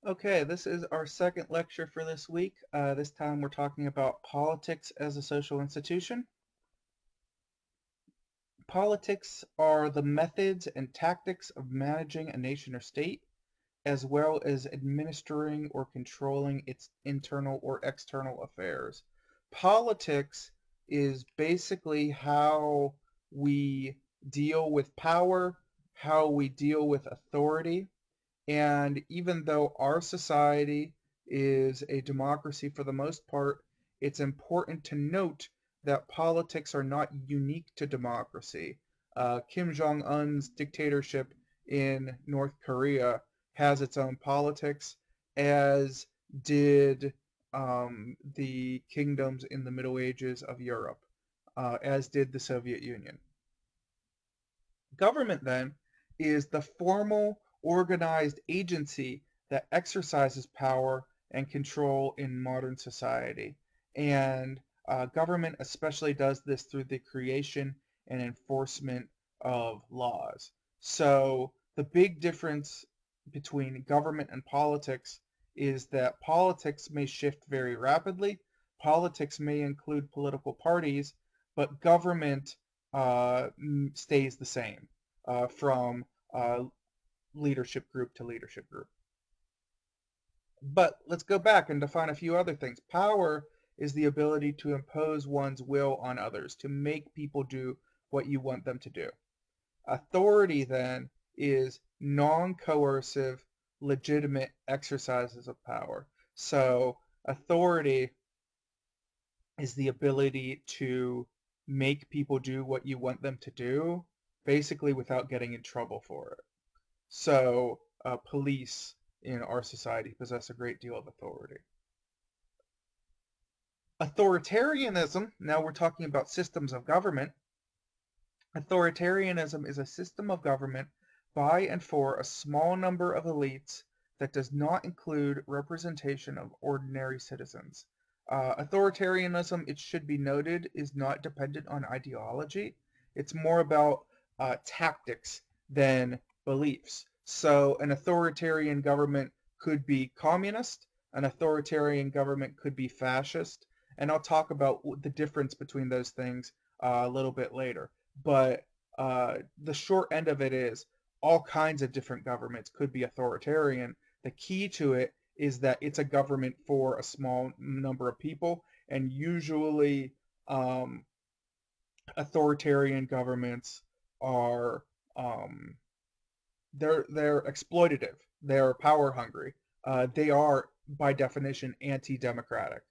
Okay, this is our second lecture for this week. This time we're talking about politics as a social institution. Politics are the methods and tactics of managing a nation or state, as well as administering or controlling its internal or external affairs. Politics is basically how we deal with power, how we deal with authority. And even though our society is a democracy for the most part, it's important to note that politics are not unique to democracy. Kim Jong un's dictatorship in North Korea has its own politics, as did the kingdoms in the Middle Ages of Europe, as did the Soviet Union. Government, then, is the formal, organized agency that exercises power and control in modern society. And government especially does this through the creation and enforcement of laws. So the big difference between government and politics is that politics may shift very rapidly. Politics may include political parties, but government stays the same from leadership group to leadership group. But let's go back and define a few other things. Power is the ability to impose one's will on others, to make people do what you want them to do. Authority, then, is non coercive, legitimate exercises of power. So, authority is the ability to make people do what you want them to do, basically without getting in trouble for it. So, police in our society possess a great deal of authority. Authoritarianism, now we're talking about systems of government. Authoritarianism is a system of government by and for a small number of elites that does not include representation of ordinary citizens. Authoritarianism, it should be noted, is not dependent on ideology. It's more about tactics than beliefs. So, an authoritarian government could be communist, an authoritarian government could be fascist, and I'll talk about the difference between those things a little bit later. But the short end of it is all kinds of different governments could be authoritarian. The key to it is that it's a government for a small number of people, and usually um, authoritarian governments are um, they're exploitative. They're power hungry. They are by definition anti-democratic.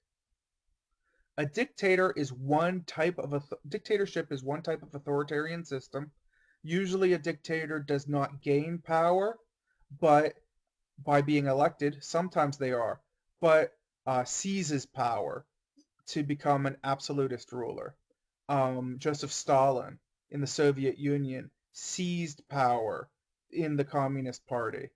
A dictator is one type of dictatorship is one type of authoritarian system. Usually a dictator does not gain power, but by being elected, sometimes they are, but seizes power to become an absolutist ruler. Joseph Stalin in the Soviet Union seized power in the Communist Party.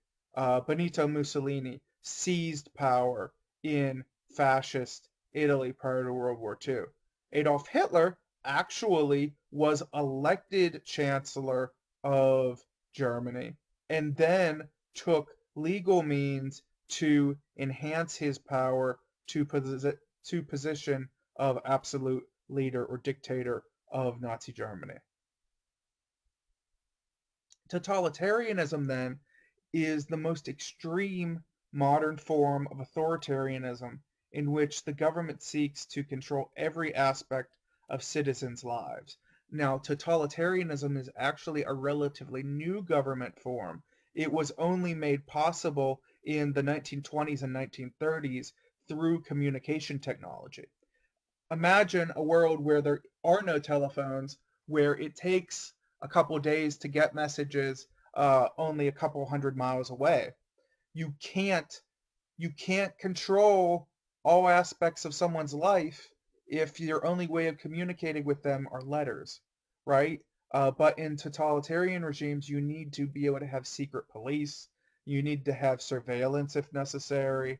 Benito Mussolini seized power in fascist Italy prior to World War II. Adolf Hitler actually was elected Chancellor of Germany and then took legal means to enhance his power to position of absolute leader or dictator of Nazi Germany. Totalitarianism, then, is the most extreme modern form of authoritarianism in which the government seeks to control every aspect of citizens' lives. Now, totalitarianism is actually a relatively new government form. It was only made possible in the 1920s and 1930s through communication technology. Imagine a world where there are no telephones, where it takes a couple days to get messages only a couple hundred miles away. You can't you can't control all aspects of someone's life if your only way of communicating with them are letters, right? But in totalitarian regimes, you need to be able to have secret police. You need to have surveillance if necessary.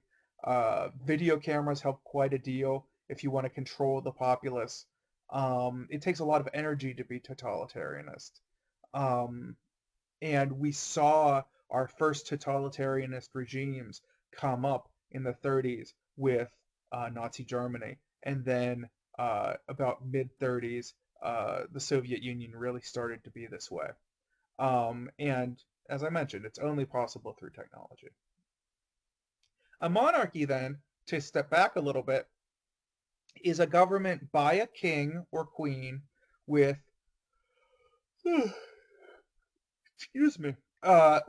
Video cameras help quite a deal if you want to control the populace. It takes a lot of energy to be totalitarianist. Um, and we saw our first totalitarianist regimes come up in the 30s with Nazi Germany, and then about mid 30s, the Soviet Union really started to be this way. And as I mentioned, it's only possible through technology. A monarchy, then, to step back a little bit, is a government by a king or queen with, excuse me,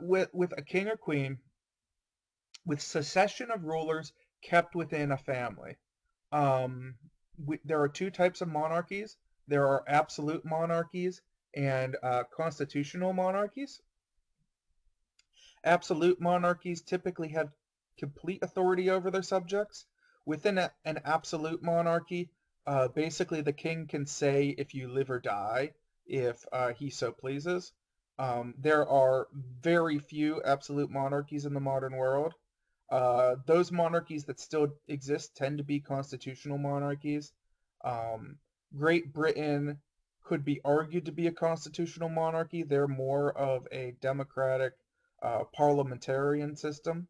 with a king or queen with succession of rulers kept within a family. Um, there are two types of monarchies. There are absolute monarchies and constitutional monarchies. Absolute monarchies typically have complete authority over their subjects. Within an absolute monarchy, basically the king can say if you live or die if he so pleases. There are very few absolute monarchies in the modern world. Those monarchies that still exist tend to be constitutional monarchies. Um, Great Britain could be argued to be a constitutional monarchy. They're more of a democratic parliamentarian system.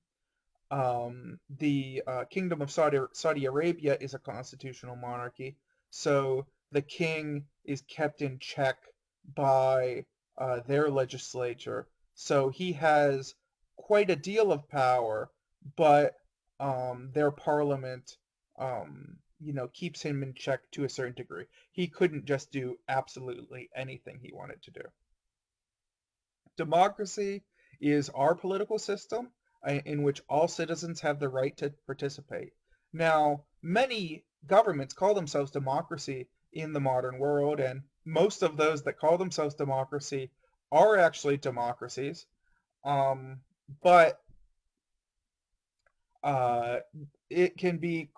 The Kingdom of Saudi Arabia is a constitutional monarchy, so the king is kept in check by their legislature. So he has quite a deal of power, but their parliament, keeps him in check to a certain degree. He couldn't just do absolutely anything he wanted to do. Democracy is our political system in which all citizens have the right to participate. Now, many governments call themselves democracy in the modern world, and most of those that call themselves democracy are actually democracies. Um, but uh, it can be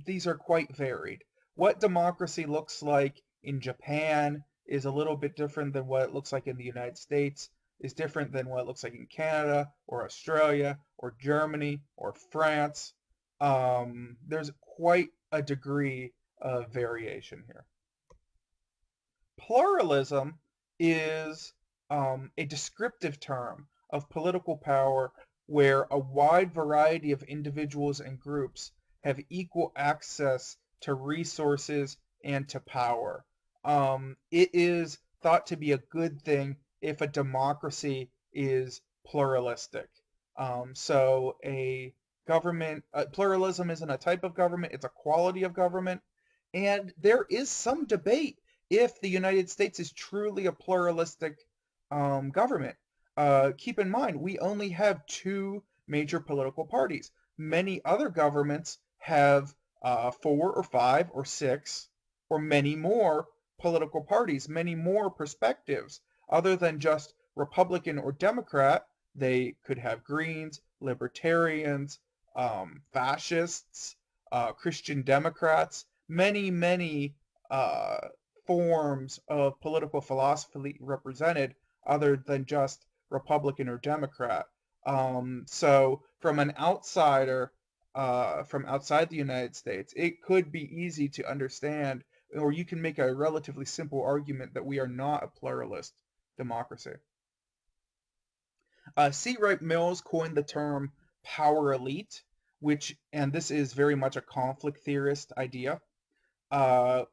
these are quite varied. What democracy looks like in Japan is a little bit different than what it looks like in the United States, is different than what it looks like in Canada or Australia or Germany or France. There's quite a degree of variation here. Pluralism is a descriptive term of political power where a wide variety of individuals and groups have equal access to resources and to power. It is thought to be a good thing if a democracy is pluralistic. So a government, pluralism isn't a type of government, it's a quality of government. And there is some debate if the United States is truly a pluralistic government. Keep in mind, we only have two major political parties. Many other governments have four or five or six or many more political parties, many more perspectives. Other than just Republican or Democrat, they could have Greens, Libertarians, fascists, Christian Democrats, many uh, forms of political philosophy represented other than just Republican or Democrat. So from an outsider, from outside the United States, it could be easy to understand, or you can make a relatively simple argument that we are not a pluralist democracy. C. Wright Mills coined the term power elite, and this is very much a conflict theorist idea,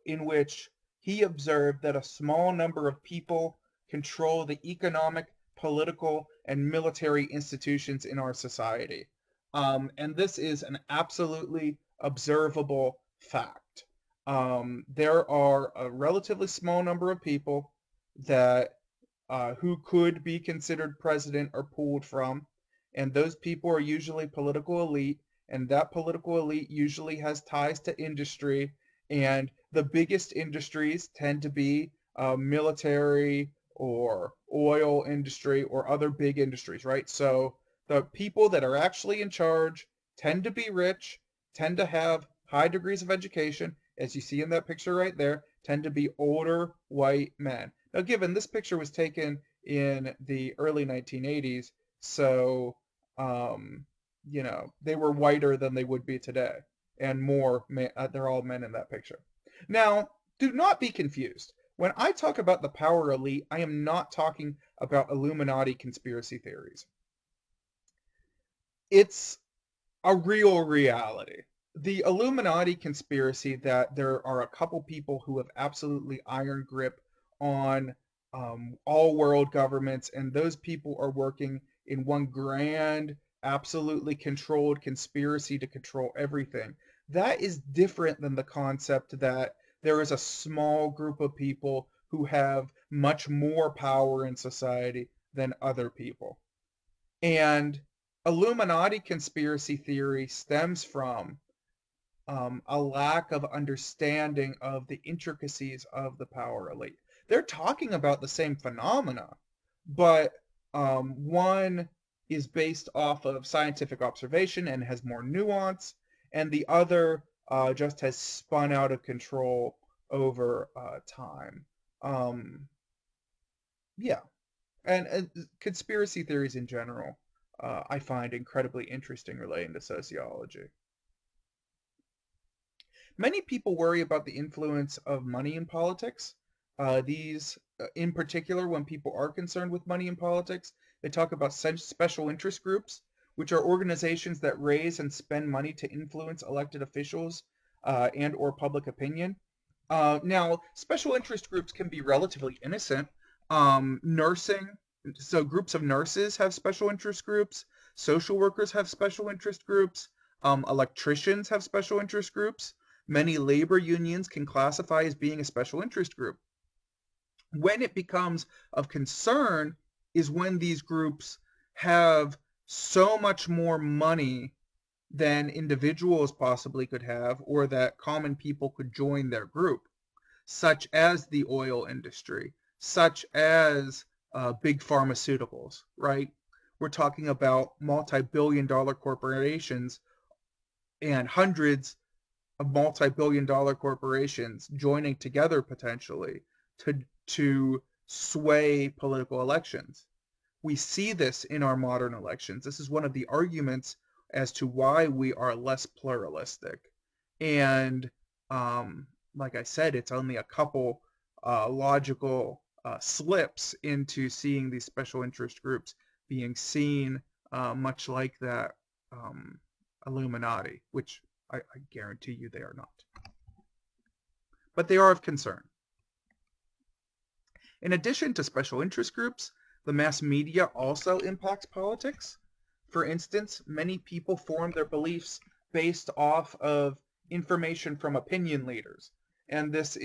in which he observed that a small number of people control the economic, political, and military institutions in our society. And this is an absolutely observable fact. There are a relatively small number of people that who could be considered president or pulled from, and those people are usually political elite, and that political elite usually has ties to industry, and the biggest industries tend to be military or oil industry or other big industries, right? So the people that are actually in charge tend to be rich, tend to have high degrees of education, as you see in that picture right there, tend to be older white men. Now, given this picture was taken in the early 1980s, so they were whiter than they would be today, and more. They're all men in that picture. Now, do not be confused. When I talk about the power elite, I am not talking about Illuminati conspiracy theories. it's a real reality. The Illuminati conspiracy that there are a couple people who have absolutely iron grip on all world governments, and those people are working in one grand, absolutely controlled conspiracy to control everything. That is different than the concept that there is a small group of people who have much more power in society than other people. And Illuminati conspiracy theory stems from a lack of understanding of the intricacies of the power elite. They're talking about the same phenomena, but one is based off of scientific observation and has more nuance, and the other just has spun out of control over time. Um, yeah, and conspiracy theories in general, I find incredibly interesting relating to sociology. Many people worry about the influence of money in politics. In particular, when people are concerned with money in politics, they talk about special interest groups, which are organizations that raise and spend money to influence elected officials and or public opinion. Now, special interest groups can be relatively innocent. Nursing, so groups of nurses have special interest groups. Social workers have special interest groups. Electricians have special interest groups. Many labor unions can classify as being a special interest group. When it becomes of concern is when these groups have so much more money than individuals possibly could have, or that common people could join their group, such as the oil industry, such as big pharmaceuticals, right? We're talking about multi-billion-dollar corporations and hundreds of multi-billion-dollar corporations joining together potentially to sway political elections. We see this in our modern elections. This is one of the arguments as to why we are less pluralistic. And like I said, it's only a couple logical slips into seeing these special interest groups being seen much like that Illuminati, which I guarantee you they are not. But they are of concern. In addition to special interest groups, the mass media also impacts politics. For instance, many people form their beliefs based off of information from opinion leaders, and this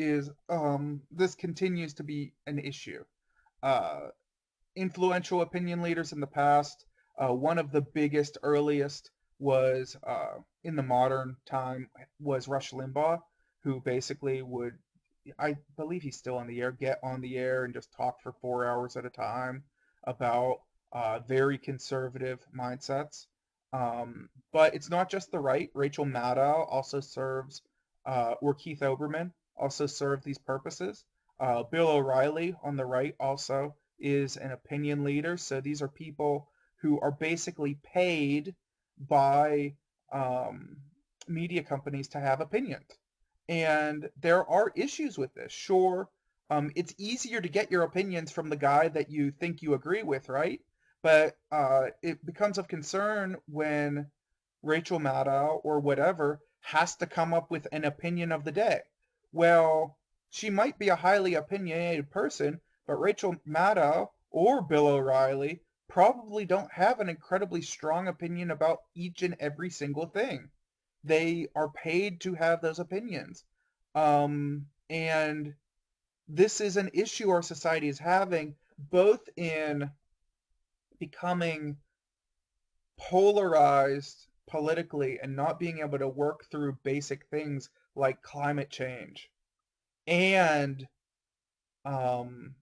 continues to be an issue. Uh, Influential opinion leaders in the past. One of the biggest, earliest was in the modern time was Rush Limbaugh, who basically would, I believe he's still on the air, get on the air and just talk for 4 hours at a time about very conservative mindsets. But it's not just the right. Rachel Maddow also serves, or Keith Olbermann also serve these purposes. Bill O'Reilly on the right also is an opinion leader. So these are people who are basically paid by um, media companies to have opinions. And there are issues with this. Sure, it's easier to get your opinions from the guy that you think you agree with, right? But it becomes of concern when Rachel Maddow or whatever has to come up with an opinion of the day. Well, she might be a highly opinionated person, but Rachel Maddow or Bill O'Reilly probably don't have an incredibly strong opinion about each and every single thing. They are paid to have those opinions. And this is an issue our society is having, both in becoming polarized politically and not being able to work through basic things like climate change, and um,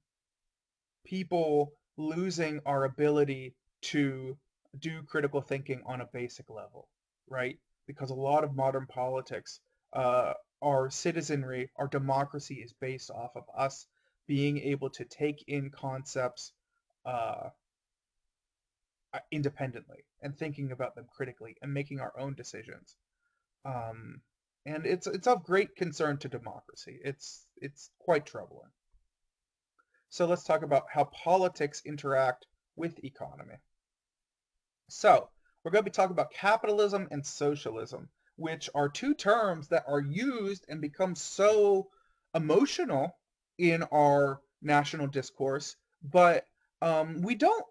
people losing our ability to do critical thinking on a basic level, right? Because a lot of modern politics, uh, our citizenry, our democracy is based off of us being able to take in concepts uh, independently and thinking about them critically and making our own decisions. Um, and it's of great concern to democracy. It's quite troubling. So let's talk about how politics interact with economy. So We're going to be talking about capitalism and socialism, which are two terms that are used and become so emotional in our national discourse, but we don't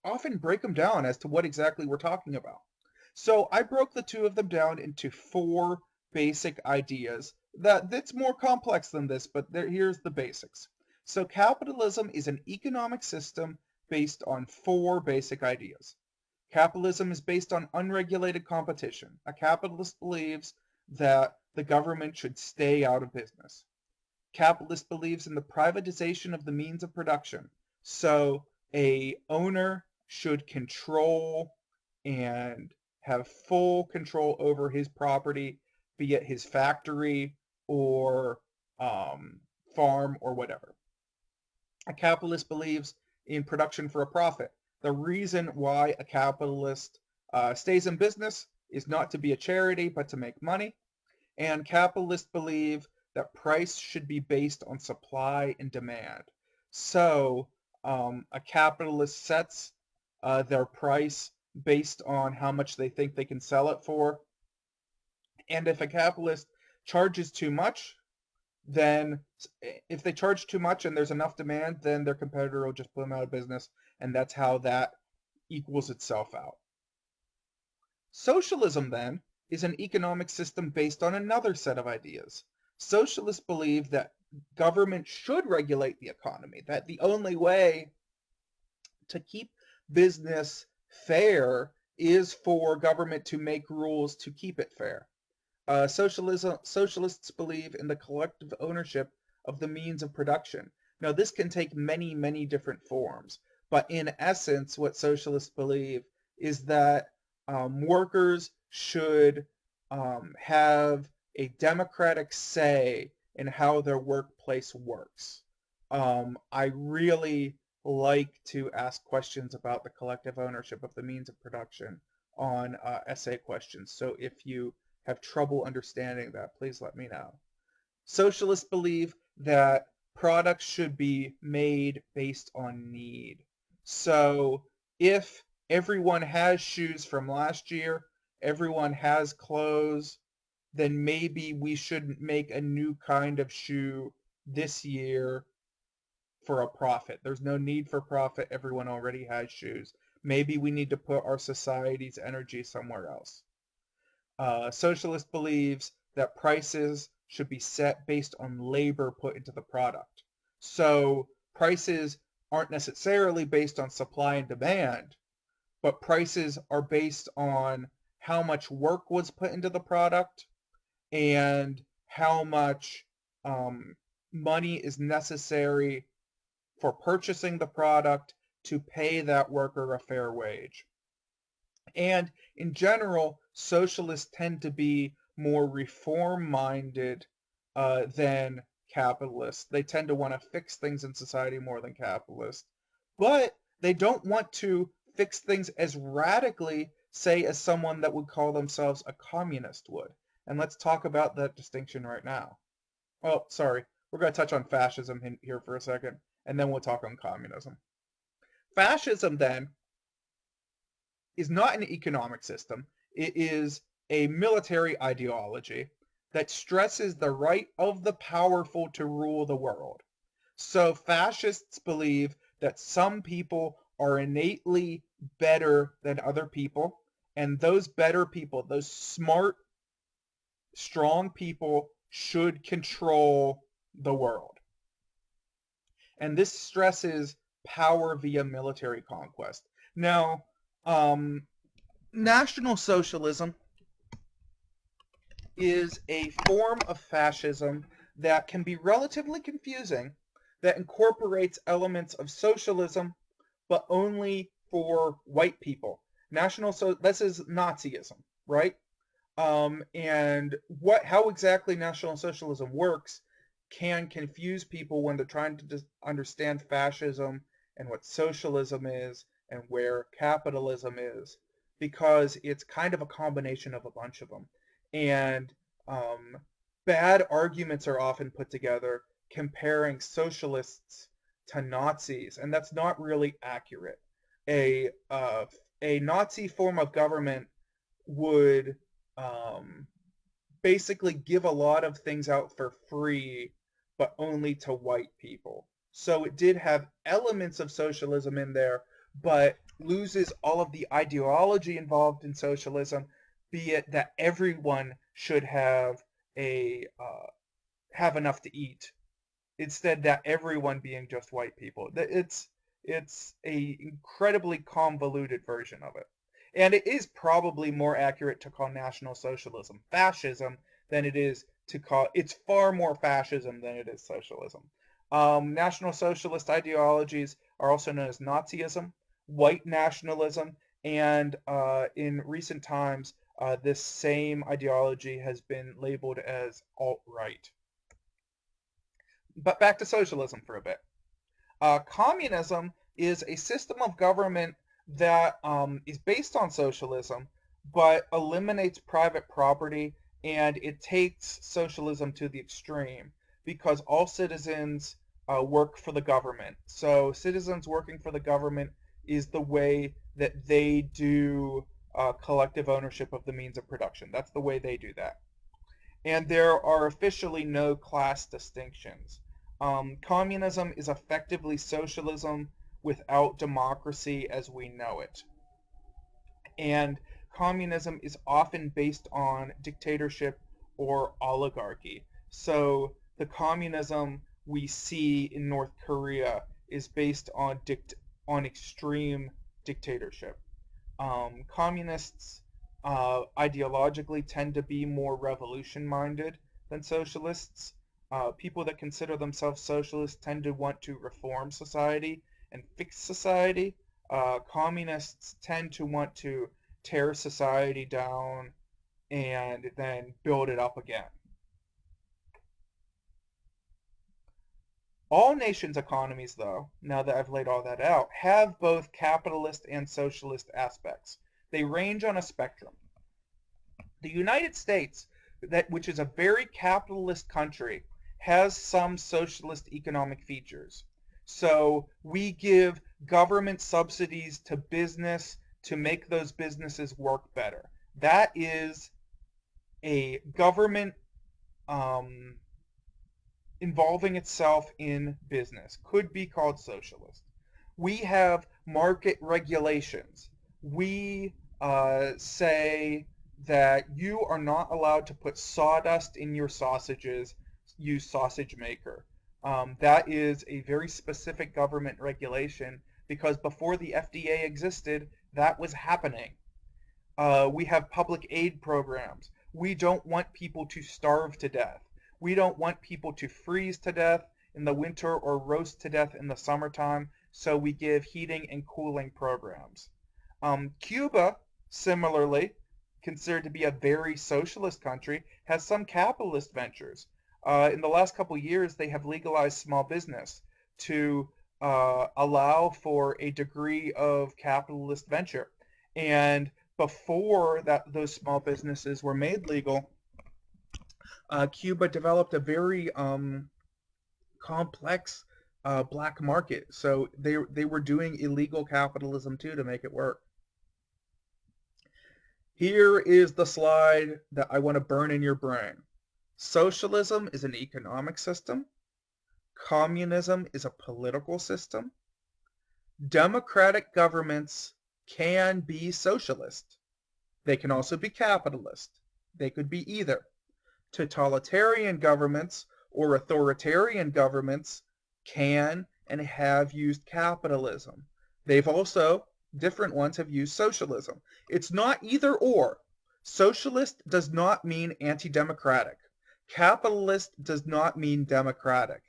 often break them down as to what exactly we're talking about. So I broke the two of them down into four basic ideas. That's more complex than this, but here's the basics. So capitalism is an economic system based on four basic ideas. Capitalism is based on unregulated competition. A capitalist believes that the government should stay out of business. Capitalist believes in the privatization of the means of production. So a owner should control and have full control over his property, be it his factory or farm or whatever. A capitalist believes in production for a profit. The reason why a capitalist stays in business is not to be a charity, but to make money. And capitalists believe that price should be based on supply and demand. So a capitalist sets their price based on how much they think they can sell it for. And if a capitalist charges too much, then if they charge too much and there's enough demand, then their competitor will just put them out of business. And that's how that equals itself out. Socialism, then, is an economic system based on another set of ideas. Socialists believe that government should regulate the economy, that the only way to keep business fair is for government to make rules to keep it fair. Socialists believe in the collective ownership of the means of production. Now, this can take many, many different forms, but in essence, what socialists believe is that workers should have a democratic say in how their workplace works. I really like to ask questions about the collective ownership of the means of production on essay questions. So if you have trouble understanding that, please let me know. Socialists believe that products should be made based on need. So if everyone has shoes from last year, everyone has clothes, then maybe we shouldn't make a new kind of shoe this year for a profit. There's no need for profit. Everyone already has shoes. Maybe we need to put our society's energy somewhere else. Socialist believes that prices should be set based on labor put into the product. So prices aren't necessarily based on supply and demand, but prices are based on how much work was put into the product and how much money is necessary for purchasing the product to pay that worker a fair wage. And in general, socialists tend to be more reform-minded than capitalists. They tend to want to fix things in society more than capitalists. But they don't want to fix things as radically, say, as someone that would call themselves a communist would. And let's talk about that distinction right now. Oh, sorry. We're going to touch on fascism here for a second, and then we'll talk on communism. Fascism, then, is not an economic system. It is a military ideology that stresses the right of the powerful to rule the world. So fascists believe that some people are innately better than other people, and those better people, those smart, strong people, should control the world. And this stresses power via military conquest. Now, National Socialism is a form of fascism that can be relatively confusing, that incorporates elements of socialism, but only for white people. This is Nazism, right? And how exactly National Socialism works can confuse people when they're trying to understand fascism and what socialism is and where capitalism is, because it's kind of a combination of a bunch of them. And bad arguments are often put together comparing socialists to Nazis, and that's not really accurate. A a Nazi form of government would um, basically give a lot of things out for free, but only to white people. So it did have elements of socialism in there, but loses all of the ideology involved in socialism, be it that everyone should have enough to eat, instead that everyone being just white people. It's a incredibly convoluted version of it. And it is probably more accurate to call National Socialism fascism than it is to call it's far more fascism than it is socialism. National Socialist ideologies are also known as Nazism, white nationalism, and in recent times, this same ideology has been labeled as alt-right. But back to socialism for a bit. Communism is a system of government that is based on socialism, but eliminates private property, and it takes socialism to the extreme because all citizens work for the government. So citizens working for the government is the way that they do collective ownership of the means of production. That's the way they do that, and there are officially no class distinctions. Communism is effectively socialism without democracy as we know it. And communism is often based on dictatorship or oligarchy. So the communism we see in North Korea is based on extreme dictatorship. Communists ideologically tend to be more revolution minded than socialists. People that consider themselves socialists tend to want to reform society and fix society. Communists tend to want to tear society down and then build it up again. All nations' economies, though, now that I've laid all that out, have both capitalist and socialist aspects. They range on a spectrum. The United States, which is a very capitalist country, has some socialist economic features. So we give government subsidies to business to make those businesses work better. That is a government um, involving itself in business. Could be called socialist. We have market regulations. We say that you are not allowed to put sawdust in your sausages, use sausage maker. That is a very specific government regulation because before the FDA existed, that was happening. We have public aid programs. We don't want people to starve to death. We don't want people to freeze to death in the winter or roast to death in the summertime, so we give heating and cooling programs. Cuba, similarly, considered to be a very socialist country, has some capitalist ventures. In the last couple of years, they have legalized small business to allow for a degree of capitalist venture. And before that, those small businesses were made legal, Cuba developed a very complex black market. So they were doing illegal capitalism too to make it work. Here is the slide that I want to burn in your brain. Socialism is an economic system. Communism is a political system. Democratic governments can be socialist. They can also be capitalist. They could be either. Totalitarian governments or authoritarian governments can and have used capitalism. They've also, different ones have used socialism. It's not either or. Socialist does not mean anti-democratic. Capitalist does not mean democratic.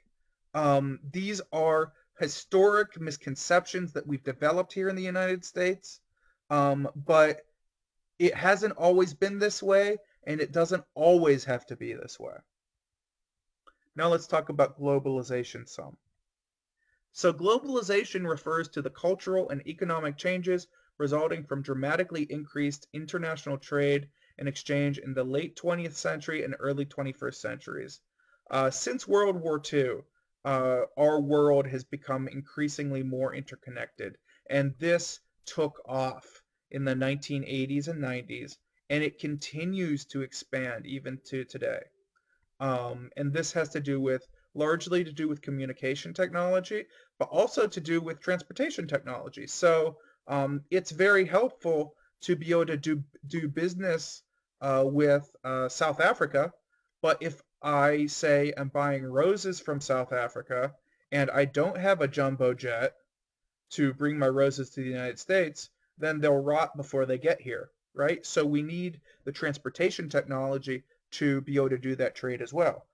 These are historic misconceptions that we've developed here in the United States, but it hasn't always been this way, and it doesn't always have to be this way. Now let's talk about globalization some. So globalization refers to the cultural and economic changes resulting from dramatically increased international trade and exchange in the late 20th century and early 21st centuries. Since World War II, our world has become increasingly more interconnected, and this took off in the 1980s and 90s, and it continues to expand even to today. And this has to do with largely to do with communication technology, but also to do with transportation technology. So it's very helpful to be able to do business with South Africa. But if I say I'm buying roses from South Africa and I don't have a jumbo jet to bring my roses to the United States, then they'll rot before they get here, right? So we need the transportation technology to be able to do that trade as well.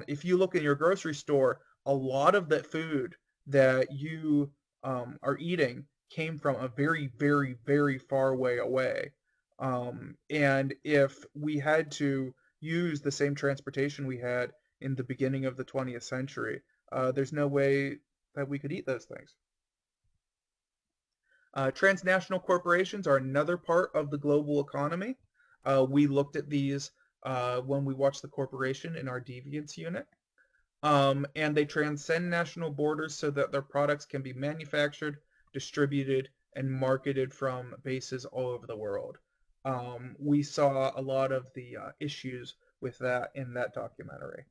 If you look in your grocery store, a lot of that food that you are eating came from a very, very, very far way away. And if we had to use the same transportation we had in the beginning of the 20th century, there's no way that we could eat those things. Transnational corporations are another part of the global economy. We looked at these when we watched the corporation in our deviance unit. And they transcend national borders so that their products can be manufactured, distributed, and marketed from bases all over the world. We saw a lot of the issues with that in that documentary.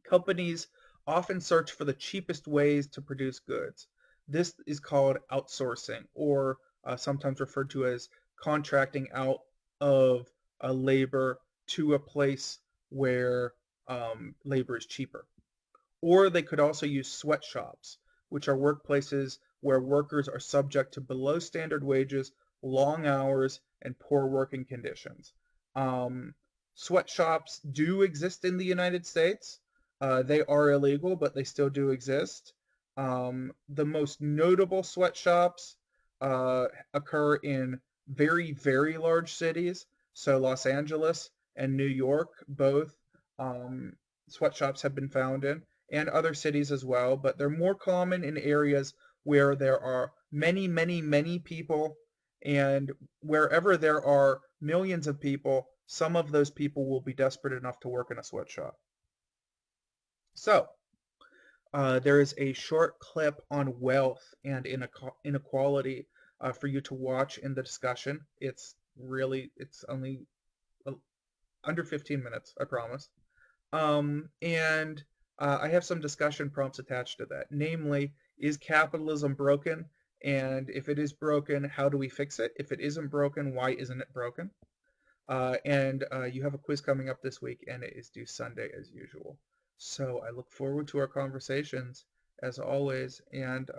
Companies often search for the cheapest ways to produce goods. This is called outsourcing, or sometimes referred to as contracting out of a labor to a place where labor is cheaper. Or they could also use sweatshops, which are workplaces where workers are subject to below standard wages, long hours, and poor working conditions. Um, Sweatshops do exist in the United States. They are illegal, but they still do exist. The most notable sweatshops occur in very, very large cities. So Los Angeles and New York, both um, sweatshops have been found in, and other cities as well, but they're more common in areas where there are many, many, many people, and wherever there are millions of people, some of those people will be desperate enough to work in a sweatshop. So, there is a short clip on wealth and inequality for you to watch in the discussion. It's only uh, under 15 minutes, I promise. And I have some discussion prompts attached to that. Namely, is capitalism broken? And if it is broken, how do we fix it? If it isn't broken, why isn't it broken? And you have a quiz coming up this week, and it is due Sunday as usual. So I look forward to our conversations as always. And